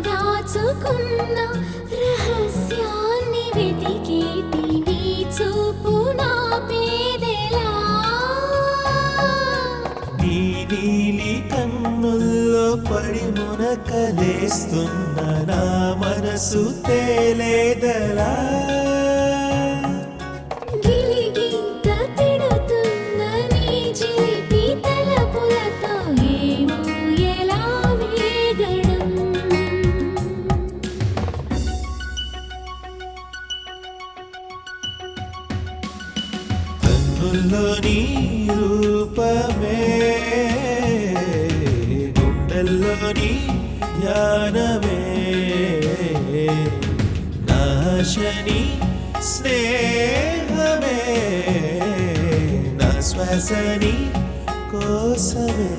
దాచుకున్న రహస్యాన్ని వెతికేటి నీ చూపు నా పేదెలా నీ నీలి కన్నుల్లో పడి మునకలేస్తున్న నా మనసు తేలేదలా గిలిగింత తిడుతున్న నీ చిలిపి తలపులతో ఏమో ఎలా వేగడం కన్నుల్లో నీ రూపమే గుండెల్లో నీ ధ్యానమే నాశని స్నేహమే నా శ్వాసని కోసమే